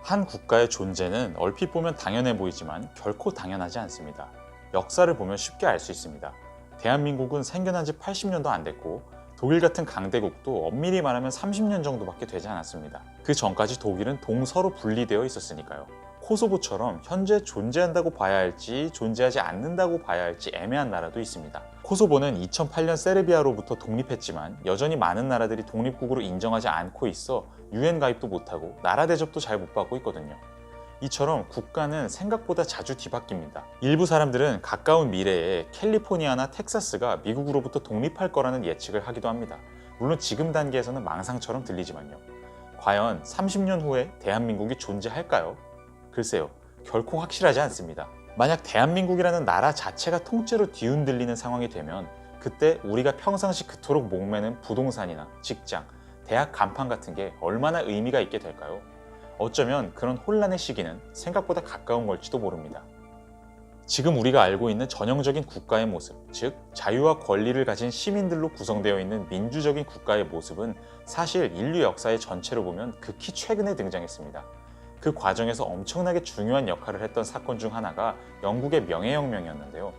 한 국가의 존재는 얼핏 보면 당연해 보이지만 결코 당연하지 않습니다. 역사를 보면 쉽게 알 수 있습니다. 대한민국은 생겨난 지 80년도 안 됐고 독일 같은 강대국도 엄밀히 말하면 30년 정도밖에 되지 않았습니다. 그 전까지 독일은 동서로 분리되어 있었으니까요. 코소보처럼 현재 존재한다고 봐야 할지 존재하지 않는다고 봐야 할지 애매한 나라도 있습니다. 코소보는 2008년 세르비아로부터 독립했지만 여전히 많은 나라들이 독립국으로 인정하지 않고 있어 UN 가입도 못하고 나라 대접도 잘 못 받고 있거든요. 이처럼 국가는 생각보다 자주 뒤바뀝니다. 일부 사람들은 가까운 미래에 캘리포니아나 텍사스가 미국으로부터 독립할 거라는 예측을 하기도 합니다. 물론 지금 단계에서는 망상처럼 들리지만요. 과연 30년 후에 대한민국이 존재할까요? 글쎄요, 결코 확실하지 않습니다. 만약 대한민국이라는 나라 자체가 통째로 뒤흔들리는 상황이 되면 그때 우리가 평상시 그토록 목매는 부동산이나 직장, 대학 간판 같은 게 얼마나 의미가 있게 될까요? 어쩌면 그런 혼란의 시기는 생각보다 가까운 걸지도 모릅니다. 지금 우리가 알고 있는 전형적인 국가의 모습, 즉 자유와 권리를 가진 시민들로 구성되어 있는 민주적인 국가의 모습은 사실 인류 역사의 전체로 보면 극히 최근에 등장했습니다. 그 과정에서 엄청나게 중요한 역할을 했던 사건 중 하나가 영국의 명예혁명이었는데요.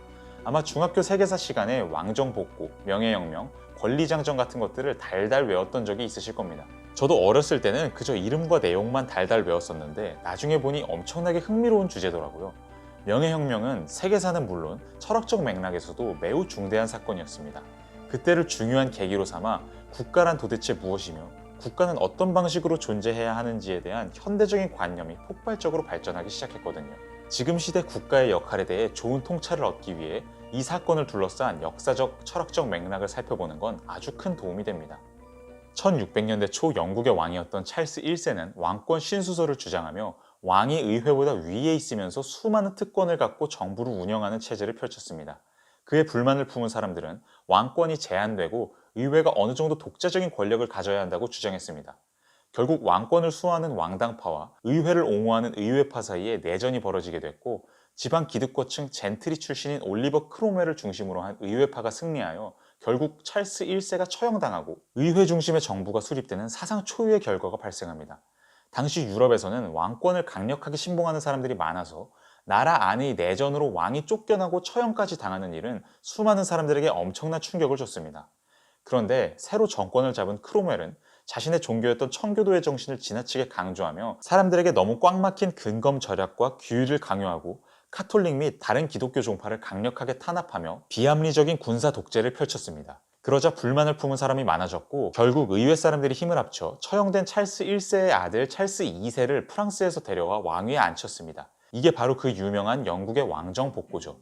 아마 중학교 세계사 시간에 왕정복고, 명예혁명, 권리장전 같은 것들을 달달 외웠던 적이 있으실 겁니다. 저도 어렸을 때는 그저 이름과 내용만 달달 외웠었는데 나중에 보니 엄청나게 흥미로운 주제더라고요. 명예혁명은 세계사는 물론 철학적 맥락에서도 매우 중대한 사건이었습니다. 그때를 중요한 계기로 삼아 국가란 도대체 무엇이며 국가는 어떤 방식으로 존재해야 하는지에 대한 현대적인 관념이 폭발적으로 발전하기 시작했거든요. 지금 시대 국가의 역할에 대해 좋은 통찰을 얻기 위해 이 사건을 둘러싼 역사적, 철학적 맥락을 살펴보는 건 아주 큰 도움이 됩니다. 1600년대 초 영국의 왕이었던 찰스 1세는 왕권 신수설을 주장하며 왕이 의회보다 위에 있으면서 수많은 특권을 갖고 정부를 운영하는 체제를 펼쳤습니다. 그의 불만을 품은 사람들은 왕권이 제한되고 의회가 어느 정도 독자적인 권력을 가져야 한다고 주장했습니다. 결국 왕권을 수호하는 왕당파와 의회를 옹호하는 의회파 사이에 내전이 벌어지게 됐고 지방 기득권층 젠트리 출신인 올리버 크롬웰을 중심으로 한 의회파가 승리하여 결국 찰스 1세가 처형당하고 의회 중심의 정부가 수립되는 사상 초유의 결과가 발생합니다. 당시 유럽에서는 왕권을 강력하게 신봉하는 사람들이 많아서 나라 안의 내전으로 왕이 쫓겨나고 처형까지 당하는 일은 수많은 사람들에게 엄청난 충격을 줬습니다. 그런데 새로 정권을 잡은 크롬웰은 자신의 종교였던 청교도의 정신을 지나치게 강조하며 사람들에게 너무 꽉 막힌 근검 절약과 규율을 강요하고 카톨릭 및 다른 기독교 종파를 강력하게 탄압하며 비합리적인 군사 독재를 펼쳤습니다. 그러자 불만을 품은 사람이 많아졌고 결국 의회 사람들이 힘을 합쳐 처형된 찰스 1세의 아들 찰스 2세를 프랑스에서 데려와 왕위에 앉혔습니다. 이게 바로 그 유명한 영국의 왕정복고죠.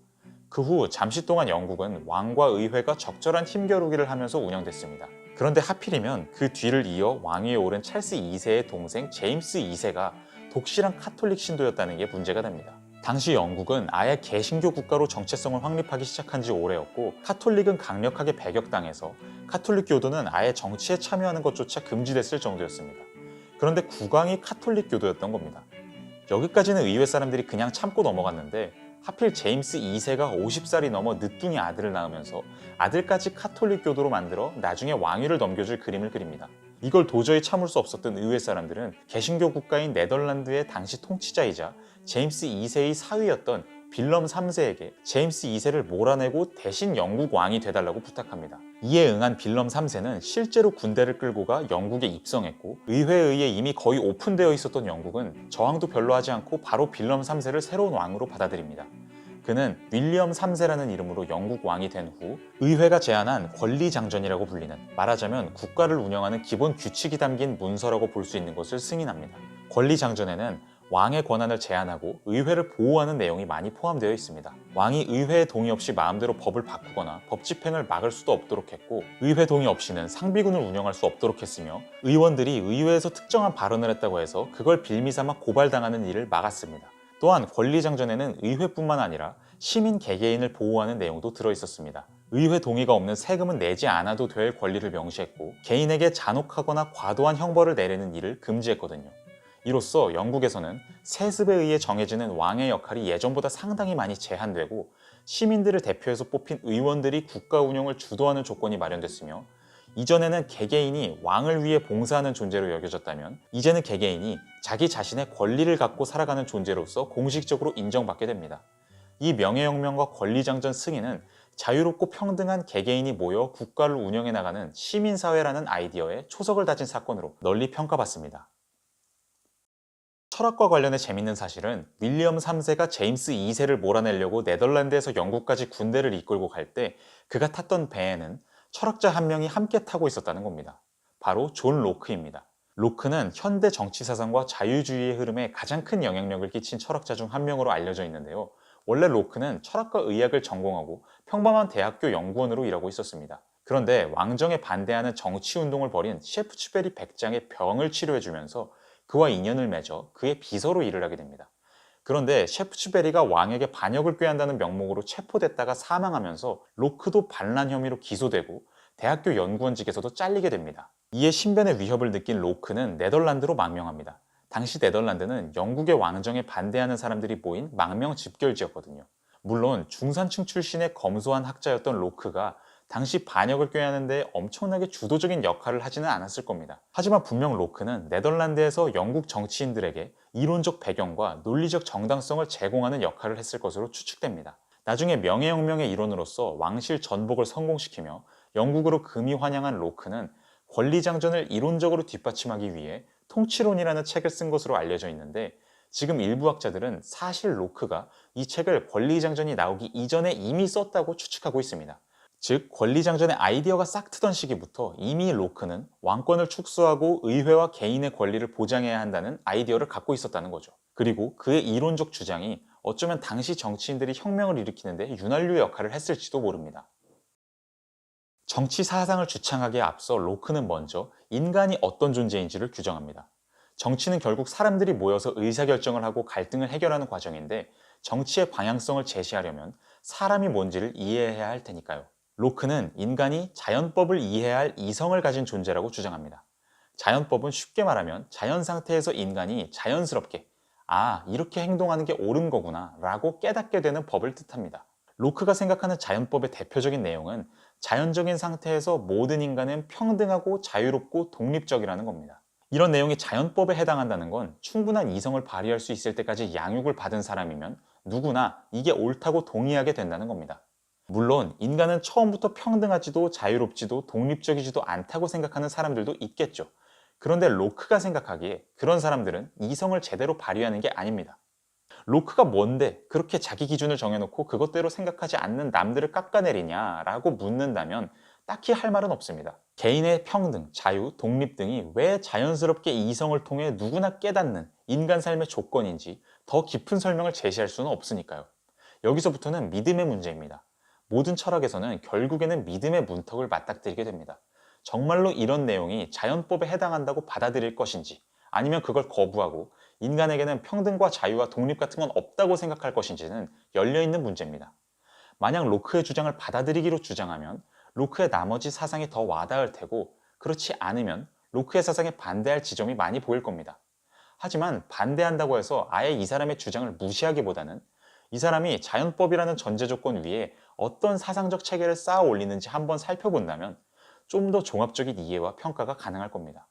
그 후 잠시 동안 영국은 왕과 의회가 적절한 힘겨루기를 하면서 운영됐습니다. 그런데 하필이면 그 뒤를 이어 왕위에 오른 찰스 2세의 동생 제임스 2세가 독실한 카톨릭 신도였다는 게 문제가 됩니다. 당시 영국은 아예 개신교 국가로 정체성을 확립하기 시작한 지 오래였고 카톨릭은 강력하게 배격당해서 카톨릭 교도는 아예 정치에 참여하는 것조차 금지됐을 정도였습니다. 그런데 국왕이 카톨릭 교도였던 겁니다. 여기까지는 의회 사람들이 그냥 참고 넘어갔는데 하필 제임스 2세가 50살이 넘어 늦둥이 아들을 낳으면서 아들까지 카톨릭 교도로 만들어 나중에 왕위를 넘겨줄 그림을 그립니다. 이걸 도저히 참을 수 없었던 의회 사람들은 개신교 국가인 네덜란드의 당시 통치자이자 제임스 2세의 사위였던 빌럼 3세에게 제임스 2세를 몰아내고 대신 영국 왕이 되달라고 부탁합니다. 이에 응한 빌럼 3세는 실제로 군대를 끌고 가 영국에 입성했고 의회에 의해 이미 거의 오픈되어 있었던 영국은 저항도 별로 하지 않고 바로 빌럼 3세를 새로운 왕으로 받아들입니다. 그는 윌리엄 3세라는 이름으로 영국 왕이 된 후 의회가 제안한 권리장전이라고 불리는 말하자면 국가를 운영하는 기본 규칙이 담긴 문서라고 볼 수 있는 것을 승인합니다. 권리장전에는 왕의 권한을 제한하고 의회를 보호하는 내용이 많이 포함되어 있습니다. 왕이 의회의 동의 없이 마음대로 법을 바꾸거나 법 집행을 막을 수도 없도록 했고 의회 동의 없이는 상비군을 운영할 수 없도록 했으며 의원들이 의회에서 특정한 발언을 했다고 해서 그걸 빌미삼아 고발당하는 일을 막았습니다. 또한 권리장전에는 의회뿐만 아니라 시민 개개인을 보호하는 내용도 들어있었습니다. 의회 동의가 없는 세금은 내지 않아도 될 권리를 명시했고 개인에게 잔혹하거나 과도한 형벌을 내리는 일을 금지했거든요. 이로써 영국에서는 세습에 의해 정해지는 왕의 역할이 예전보다 상당히 많이 제한되고 시민들을 대표해서 뽑힌 의원들이 국가 운영을 주도하는 조건이 마련됐으며 이전에는 개개인이 왕을 위해 봉사하는 존재로 여겨졌다면 이제는 개개인이 자기 자신의 권리를 갖고 살아가는 존재로서 공식적으로 인정받게 됩니다. 이 명예혁명과 권리장전 승인은 자유롭고 평등한 개개인이 모여 국가를 운영해 나가는 시민사회라는 아이디어에 초석을 다진 사건으로 널리 평가받습니다. 철학과 관련해 재밌는 사실은 윌리엄 3세가 제임스 2세를 몰아내려고 네덜란드에서 영국까지 군대를 이끌고 갈 때 그가 탔던 배에는 철학자 한 명이 함께 타고 있었다는 겁니다. 바로 존 로크입니다. 로크는 현대 정치 사상과 자유주의의 흐름에 가장 큰 영향력을 끼친 철학자 중 한 명으로 알려져 있는데요. 원래 로크는 철학과 의학을 전공하고 평범한 대학교 연구원으로 일하고 있었습니다. 그런데 왕정에 반대하는 정치운동을 벌인 셰프츠베리 백장의 병을 치료해주면서 그와 인연을 맺어 그의 비서로 일을 하게 됩니다. 그런데 셰프츠베리가 왕에게 반역을 꾀한다는 명목으로 체포됐다가 사망하면서 로크도 반란 혐의로 기소되고 대학교 연구원직에서도 잘리게 됩니다. 이에 신변의 위협을 느낀 로크는 네덜란드로 망명합니다. 당시 네덜란드는 영국의 왕정에 반대하는 사람들이 모인 망명 집결지였거든요. 물론 중산층 출신의 검소한 학자였던 로크가 당시 반역을 꾀하는 데 엄청나게 주도적인 역할을 하지는 않았을 겁니다. 하지만 분명 로크는 네덜란드에서 영국 정치인들에게 이론적 배경과 논리적 정당성을 제공하는 역할을 했을 것으로 추측됩니다. 나중에 명예혁명의 일원으로서 왕실 전복을 성공시키며 영국으로 금이 환영한 로크는 권리장전을 이론적으로 뒷받침하기 위해 통치론이라는 책을 쓴 것으로 알려져 있는데 지금 일부 학자들은 사실 로크가 이 책을 권리장전이 나오기 이전에 이미 썼다고 추측하고 있습니다. 즉 권리장전의 아이디어가 싹 트던 시기부터 이미 로크는 왕권을 축소하고 의회와 개인의 권리를 보장해야 한다는 아이디어를 갖고 있었다는 거죠. 그리고 그의 이론적 주장이 어쩌면 당시 정치인들이 혁명을 일으키는데 윤활유 역할을 했을지도 모릅니다. 정치 사상을 주창하기에 앞서 로크는 먼저 인간이 어떤 존재인지를 규정합니다. 정치는 결국 사람들이 모여서 의사결정을 하고 갈등을 해결하는 과정인데 정치의 방향성을 제시하려면 사람이 뭔지를 이해해야 할 테니까요. 로크는 인간이 자연법을 이해해야 할 이성을 가진 존재라고 주장합니다. 자연법은 쉽게 말하면 자연 상태에서 인간이 자연스럽게 이렇게 행동하는 게 옳은 거구나 라고 깨닫게 되는 법을 뜻합니다. 로크가 생각하는 자연법의 대표적인 내용은 자연적인 상태에서 모든 인간은 평등하고 자유롭고 독립적이라는 겁니다. 이런 내용이 자연법에 해당한다는 건 충분한 이성을 발휘할 수 있을 때까지 양육을 받은 사람이면 누구나 이게 옳다고 동의하게 된다는 겁니다. 물론 인간은 처음부터 평등하지도 자유롭지도 독립적이지도 않다고 생각하는 사람들도 있겠죠. 그런데 로크가 생각하기에 그런 사람들은 이성을 제대로 발휘하는 게 아닙니다. 로크가 뭔데 그렇게 자기 기준을 정해놓고 그것대로 생각하지 않는 남들을 깎아내리냐라고 묻는다면 딱히 할 말은 없습니다. 개인의 평등, 자유, 독립 등이 왜 자연스럽게 이성을 통해 누구나 깨닫는 인간 삶의 조건인지 더 깊은 설명을 제시할 수는 없으니까요. 여기서부터는 믿음의 문제입니다. 모든 철학에서는 결국에는 믿음의 문턱을 맞닥뜨리게 됩니다. 정말로 이런 내용이 자연법에 해당한다고 받아들일 것인지 아니면 그걸 거부하고 인간에게는 평등과 자유와 독립 같은 건 없다고 생각할 것인지는 열려있는 문제입니다. 만약 로크의 주장을 받아들이기로 주장하면 로크의 나머지 사상이 더 와닿을 테고 그렇지 않으면 로크의 사상에 반대할 지점이 많이 보일 겁니다. 하지만 반대한다고 해서 아예 이 사람의 주장을 무시하기보다는 이 사람이 자연법이라는 전제 조건 위에 어떤 사상적 체계를 쌓아 올리는지 한번 살펴본다면 좀 더 종합적인 이해와 평가가 가능할 겁니다.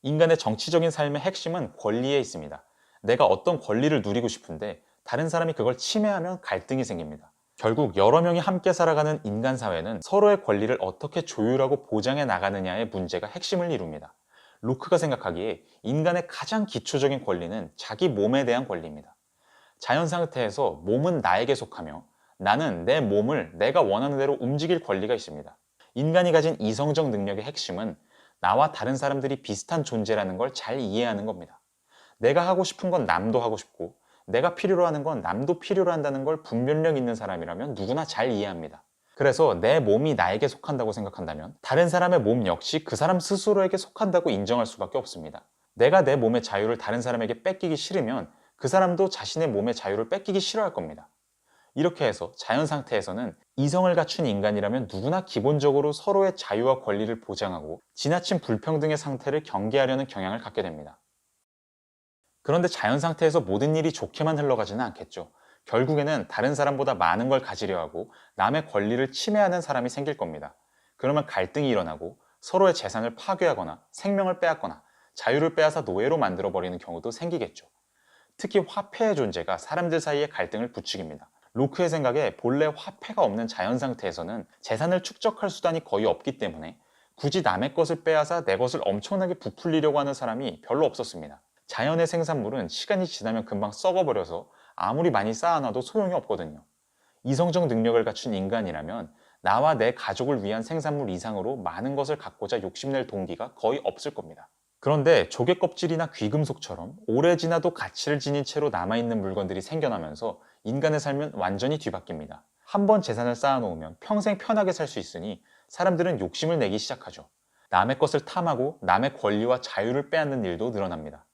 인간의 정치적인 삶의 핵심은 권리에 있습니다. 내가 어떤 권리를 누리고 싶은데 다른 사람이 그걸 침해하면 갈등이 생깁니다. 결국 여러 명이 함께 살아가는 인간 사회는 서로의 권리를 어떻게 조율하고 보장해 나가느냐의 문제가 핵심을 이룹니다. 로크가 생각하기에 인간의 가장 기초적인 권리는 자기 몸에 대한 권리입니다. 자연 상태에서 몸은 나에게 속하며 나는 내 몸을 내가 원하는 대로 움직일 권리가 있습니다. 인간이 가진 이성적 능력의 핵심은 나와 다른 사람들이 비슷한 존재라는 걸 잘 이해하는 겁니다. 내가 하고 싶은 건 남도 하고 싶고 내가 필요로 하는 건 남도 필요로 한다는 걸 분별력 있는 사람이라면 누구나 잘 이해합니다. 그래서 내 몸이 나에게 속한다고 생각한다면 다른 사람의 몸 역시 그 사람 스스로에게 속한다고 인정할 수밖에 없습니다. 내가 내 몸의 자유를 다른 사람에게 뺏기기 싫으면 그 사람도 자신의 몸의 자유를 뺏기기 싫어할 겁니다. 이렇게 해서 자연 상태에서는 이성을 갖춘 인간이라면 누구나 기본적으로 서로의 자유와 권리를 보장하고 지나친 불평등의 상태를 경계하려는 경향을 갖게 됩니다. 그런데 자연 상태에서 모든 일이 좋게만 흘러가지는 않겠죠. 결국에는 다른 사람보다 많은 걸 가지려 하고 남의 권리를 침해하는 사람이 생길 겁니다. 그러면 갈등이 일어나고 서로의 재산을 파괴하거나 생명을 빼앗거나 자유를 빼앗아 노예로 만들어버리는 경우도 생기겠죠. 특히 화폐의 존재가 사람들 사이의 갈등을 부추깁니다. 로크의 생각에 본래 화폐가 없는 자연 상태에서는 재산을 축적할 수단이 거의 없기 때문에 굳이 남의 것을 빼앗아 내 것을 엄청나게 부풀리려고 하는 사람이 별로 없었습니다. 자연의 생산물은 시간이 지나면 금방 썩어버려서 아무리 많이 쌓아놔도 소용이 없거든요. 이성적 능력을 갖춘 인간이라면 나와 내 가족을 위한 생산물 이상으로 많은 것을 갖고자 욕심낼 동기가 거의 없을 겁니다. 그런데 조개 껍질이나 귀금속처럼 오래 지나도 가치를 지닌 채로 남아있는 물건들이 생겨나면서 인간의 삶은 완전히 뒤바뀝니다. 한번 재산을 쌓아놓으면 평생 편하게 살 수 있으니 사람들은 욕심을 내기 시작하죠. 남의 것을 탐하고 남의 권리와 자유를 빼앗는 일도 늘어납니다.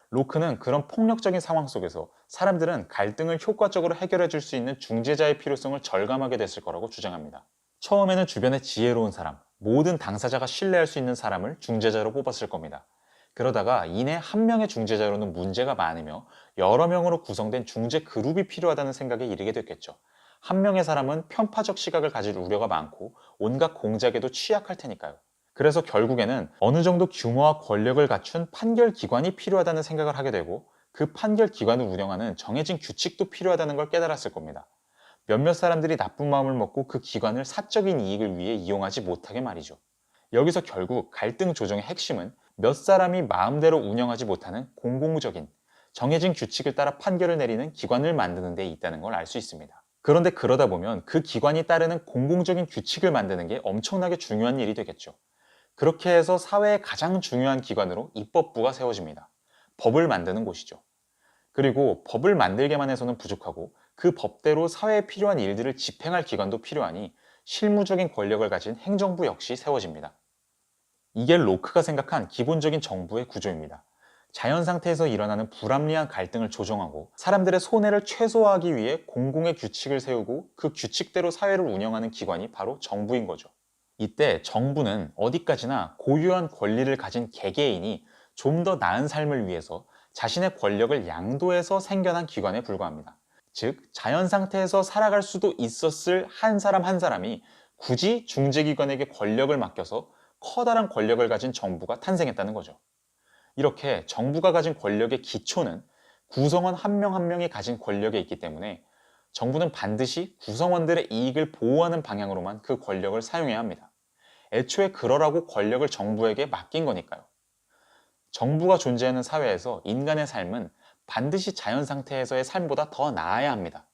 로크는 그런 폭력적인 상황 속에서 사람들은 갈등을 효과적으로 해결해 줄 수 있는 중재자의 필요성을 절감하게 됐을 거라고 주장합니다. 처음에는 주변에 지혜로운 사람, 모든 당사자가 신뢰할 수 있는 사람을 중재자로 뽑았을 겁니다. 그러다가 이내 한 명의 중재자로는 문제가 많으며 여러 명으로 구성된 중재 그룹이 필요하다는 생각에 이르게 됐겠죠. 한 명의 사람은 편파적 시각을 가질 우려가 많고 온갖 공작에도 취약할 테니까요. 그래서 결국에는 어느 정도 규모와 권력을 갖춘 판결 기관이 필요하다는 생각을 하게 되고 그 판결 기관을 운영하는 정해진 규칙도 필요하다는 걸 깨달았을 겁니다. 몇몇 사람들이 나쁜 마음을 먹고 그 기관을 사적인 이익을 위해 이용하지 못하게 말이죠. 여기서 결국 갈등 조정의 핵심은 몇 사람이 마음대로 운영하지 못하는 공공적인 정해진 규칙을 따라 판결을 내리는 기관을 만드는 데 있다는 걸 알 수 있습니다. 그런데 그러다 보면 그 기관이 따르는 공공적인 규칙을 만드는 게 엄청나게 중요한 일이 되겠죠. 그렇게 해서 사회의 가장 중요한 기관으로 입법부가 세워집니다. 법을 만드는 곳이죠. 그리고 법을 만들게만 해서는 부족하고 그 법대로 사회에 필요한 일들을 집행할 기관도 필요하니 실무적인 권력을 가진 행정부 역시 세워집니다. 이게 로크가 생각한 기본적인 정부의 구조입니다. 자연 상태에서 일어나는 불합리한 갈등을 조정하고 사람들의 손해를 최소화하기 위해 공공의 규칙을 세우고 그 규칙대로 사회를 운영하는 기관이 바로 정부인 거죠. 이때 정부는 어디까지나 고유한 권리를 가진 개개인이 좀 더 나은 삶을 위해서 자신의 권력을 양도해서 생겨난 기관에 불과합니다. 즉, 자연 상태에서 살아갈 수도 있었을 한 사람 한 사람이 굳이 중재기관에게 권력을 맡겨서 커다란 권력을 가진 정부가 탄생했다는 거죠. 이렇게 정부가 가진 권력의 기초는 구성원 한 명 한 명이 가진 권력에 있기 때문에 정부는 반드시 구성원들의 이익을 보호하는 방향으로만 그 권력을 사용해야 합니다. 애초에 그러라고 권력을 정부에게 맡긴 거니까요. 정부가 존재하는 사회에서 인간의 삶은 반드시 자연 상태에서의 삶보다 더 나아야 합니다.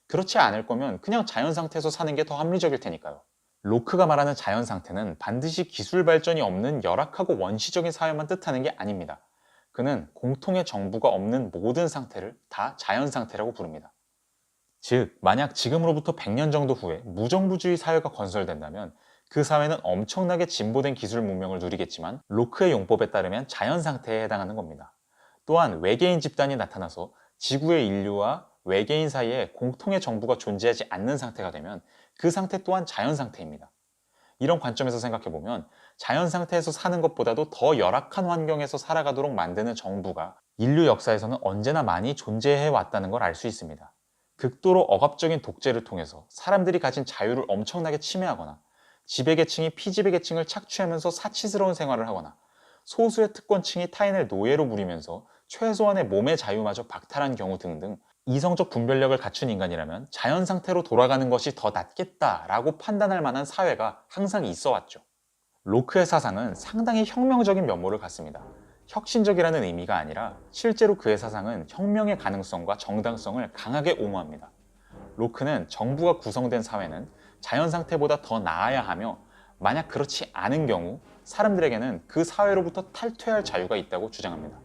그렇지 않을 거면 그냥 자연 상태에서 사는 게 더 합리적일 테니까요. 로크가 말하는 자연 상태는 반드시 기술 발전이 없는 열악하고 원시적인 사회만 뜻하는 게 아닙니다. 그는 공통의 정부가 없는 모든 상태를 다 자연 상태라고 부릅니다. 즉, 만약 지금으로부터 100년 정도 후에 무정부주의 사회가 건설된다면 그 사회는 엄청나게 진보된 기술 문명을 누리겠지만 로크의 용법에 따르면 자연 상태에 해당하는 겁니다. 또한 외계인 집단이 나타나서 지구의 인류와 외계인 사이에 공통의 정부가 존재하지 않는 상태가 되면 그 상태 또한 자연 상태입니다. 이런 관점에서 생각해보면 자연 상태에서 사는 것보다도 더 열악한 환경에서 살아가도록 만드는 정부가 인류 역사에서는 언제나 많이 존재해 왔다는 걸 알 수 있습니다. 극도로 억압적인 독재를 통해서 사람들이 가진 자유를 엄청나게 침해하거나 지배계층이 피지배계층을 착취하면서 사치스러운 생활을 하거나 소수의 특권층이 타인을 노예로 부리면서 최소한의 몸의 자유마저 박탈한 경우 등등 이성적 분별력을 갖춘 인간이라면 자연 상태로 돌아가는 것이 더 낫겠다라고 판단할 만한 사회가 항상 있어 왔죠. 로크의 사상은 상당히 혁명적인 면모를 갖습니다. 혁신적이라는 의미가 아니라 실제로 그의 사상은 혁명의 가능성과 정당성을 강하게 옹호합니다. 로크는 정부가 구성된 사회는 자연 상태보다 더 나아야 하며 만약 그렇지 않은 경우 사람들에게는 그 사회로부터 탈퇴할 자유가 있다고 주장합니다.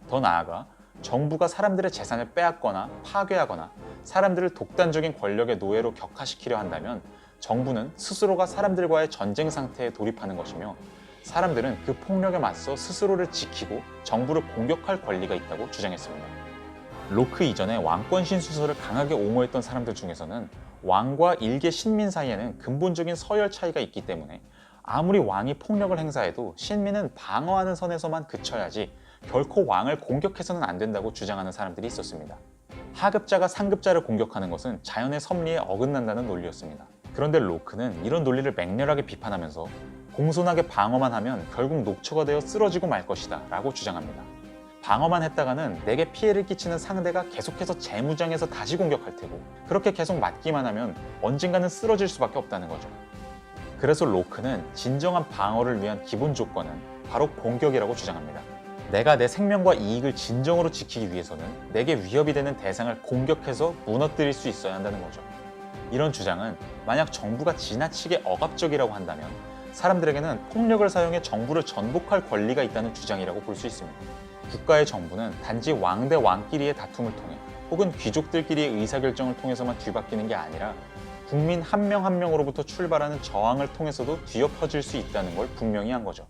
더 나아가 정부가 사람들의 재산을 빼앗거나 파괴하거나 사람들을 독단적인 권력의 노예로 격화시키려 한다면 정부는 스스로가 사람들과의 전쟁 상태에 돌입하는 것이며 사람들은 그 폭력에 맞서 스스로를 지키고 정부를 공격할 권리가 있다고 주장했습니다. 로크 이전에 왕권 신수설을 강하게 옹호했던 사람들 중에서는 왕과 일개 신민 사이에는 근본적인 서열 차이가 있기 때문에 아무리 왕이 폭력을 행사해도 신민은 방어하는 선에서만 그쳐야지 결코 왕을 공격해서는 안 된다고 주장하는 사람들이 있었습니다. 하급자가 상급자를 공격하는 것은 자연의 섭리에 어긋난다는 논리였습니다. 그런데 로크는 이런 논리를 맹렬하게 비판하면서 공손하게 방어만 하면 결국 녹초가 되어 쓰러지고 말 것이다 라고 주장합니다. 방어만 했다가는 내게 피해를 끼치는 상대가 계속해서 재무장해서 다시 공격할 테고, 그렇게 계속 맞기만 하면 언젠가는 쓰러질 수밖에 없다는 거죠. 그래서 로크는 진정한 방어를 위한 기본 조건은 바로 공격이라고 주장합니다. 내가 내 생명과 이익을 진정으로 지키기 위해서는 내게 위협이 되는 대상을 공격해서 무너뜨릴 수 있어야 한다는 거죠. 이런 주장은 만약 정부가 지나치게 억압적이라고 한다면 사람들에게는 폭력을 사용해 정부를 전복할 권리가 있다는 주장이라고 볼 수 있습니다. 국가의 정부는 단지 왕 대 왕끼리의 다툼을 통해 혹은 귀족들끼리의 의사결정을 통해서만 뒤바뀌는 게 아니라 국민 한 명 한 명으로부터 출발하는 저항을 통해서도 뒤엎어질 수 있다는 걸 분명히 한 거죠.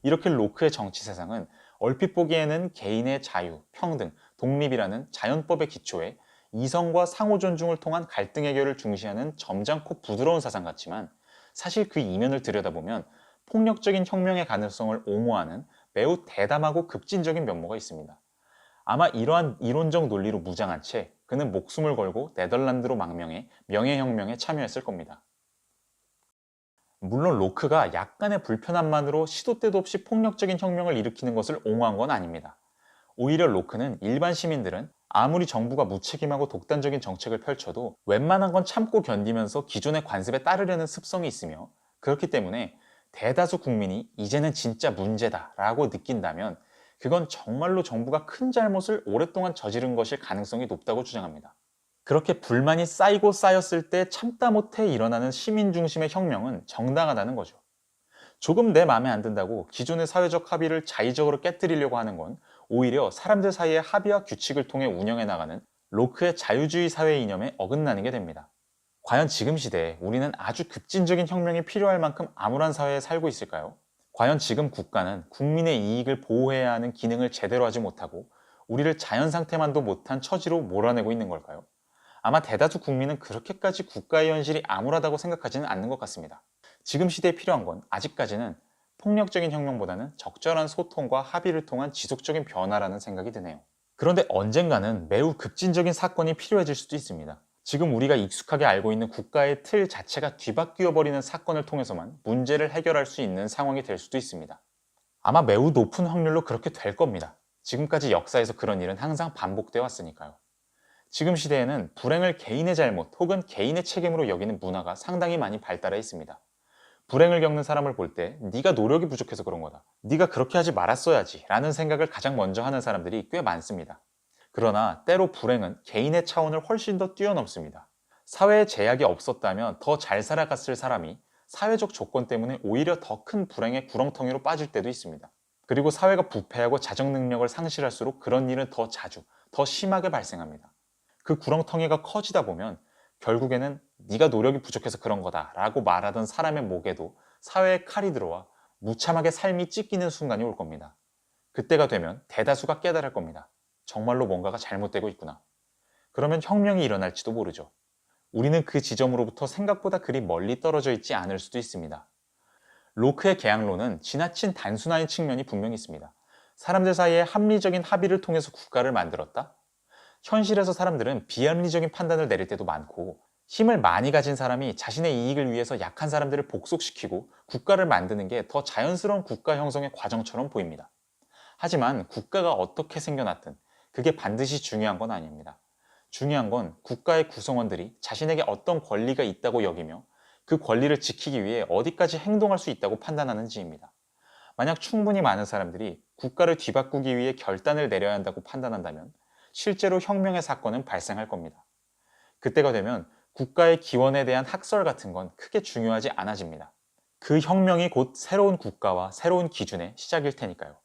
이렇게 로크의 정치 세상은 얼핏 보기에는 개인의 자유, 평등, 독립이라는 자연법의 기초에 이성과 상호 존중을 통한 갈등 해결을 중시하는 점잖고 부드러운 사상 같지만, 사실 그 이면을 들여다보면 폭력적인 혁명의 가능성을 옹호하는 매우 대담하고 급진적인 면모가 있습니다. 아마 이러한 이론적 논리로 무장한 채 그는 목숨을 걸고 네덜란드로 망명해 명예혁명에 참여했을 겁니다. 물론 로크가 약간의 불편함만으로 시도 때도 없이 폭력적인 혁명을 일으키는 것을 옹호한 건 아닙니다. 오히려 로크는 일반 시민들은 아무리 정부가 무책임하고 독단적인 정책을 펼쳐도 웬만한 건 참고 견디면서 기존의 관습에 따르려는 습성이 있으며, 그렇기 때문에 대다수 국민이 이제는 진짜 문제다 라고 느낀다면 그건 정말로 정부가 큰 잘못을 오랫동안 저지른 것일 가능성이 높다고 주장합니다. 그렇게 불만이 쌓이고 쌓였을 때 참다 못해 일어나는 시민 중심의 혁명은 정당하다는 거죠. 조금 내 마음에 안 든다고 기존의 사회적 합의를 자의적으로 깨뜨리려고 하는 건 오히려 사람들 사이의 합의와 규칙을 통해 운영해 나가는 로크의 자유주의 사회 이념에 어긋나는 게 됩니다. 과연 지금 시대에 우리는 아주 급진적인 혁명이 필요할 만큼 암울한 사회에 살고 있을까요? 과연 지금 국가는 국민의 이익을 보호해야 하는 기능을 제대로 하지 못하고 우리를 자연 상태만도 못한 처지로 몰아내고 있는 걸까요? 아마 대다수 국민은 그렇게까지 국가의 현실이 암울하다고 생각하지는 않는 것 같습니다. 지금 시대에 필요한 건 아직까지는 폭력적인 혁명보다는 적절한 소통과 합의를 통한 지속적인 변화라는 생각이 드네요. 그런데 언젠가는 매우 급진적인 사건이 필요해질 수도 있습니다. 지금 우리가 익숙하게 알고 있는 국가의 틀 자체가 뒤바뀌어 버리는 사건을 통해서만 문제를 해결할 수 있는 상황이 될 수도 있습니다. 아마 매우 높은 확률로 그렇게 될 겁니다. 지금까지 역사에서 그런 일은 항상 반복되어 왔으니까요. 지금 시대에는 불행을 개인의 잘못 혹은 개인의 책임으로 여기는 문화가 상당히 많이 발달해 있습니다. 불행을 겪는 사람을 볼 때 네가 노력이 부족해서 그런 거다, 네가 그렇게 하지 말았어야지 라는 생각을 가장 먼저 하는 사람들이 꽤 많습니다. 그러나 때로 불행은 개인의 차원을 훨씬 더 뛰어넘습니다. 사회에 제약이 없었다면 더 잘 살아갔을 사람이 사회적 조건 때문에 오히려 더 큰 불행의 구렁텅이로 빠질 때도 있습니다. 그리고 사회가 부패하고 자정 능력을 상실할수록 그런 일은 더 자주, 더 심하게 발생합니다. 그 구렁텅이가 커지다 보면 결국에는 네가 노력이 부족해서 그런 거다 라고 말하던 사람의 목에도 사회의 칼이 들어와 무참하게 삶이 찢기는 순간이 올 겁니다. 그때가 되면 대다수가 깨달을 겁니다. 정말로 뭔가가 잘못되고 있구나. 그러면 혁명이 일어날지도 모르죠. 우리는 그 지점으로부터 생각보다 그리 멀리 떨어져 있지 않을 수도 있습니다. 로크의 계약론은 지나친 단순한 측면이 분명히 있습니다. 사람들 사이에 합리적인 합의를 통해서 국가를 만들었다? 현실에서 사람들은 비합리적인 판단을 내릴 때도 많고, 힘을 많이 가진 사람이 자신의 이익을 위해서 약한 사람들을 복속시키고 국가를 만드는 게 더 자연스러운 국가 형성의 과정처럼 보입니다. 하지만 국가가 어떻게 생겨났든 그게 반드시 중요한 건 아닙니다. 중요한 건 국가의 구성원들이 자신에게 어떤 권리가 있다고 여기며 그 권리를 지키기 위해 어디까지 행동할 수 있다고 판단하는지입니다. 만약 충분히 많은 사람들이 국가를 뒤바꾸기 위해 결단을 내려야 한다고 판단한다면 실제로 혁명의 사건은 발생할 겁니다. 그때가 되면 국가의 기원에 대한 학설 같은 건 크게 중요하지 않아집니다. 그 혁명이 곧 새로운 국가와 새로운 기준의 시작일 테니까요.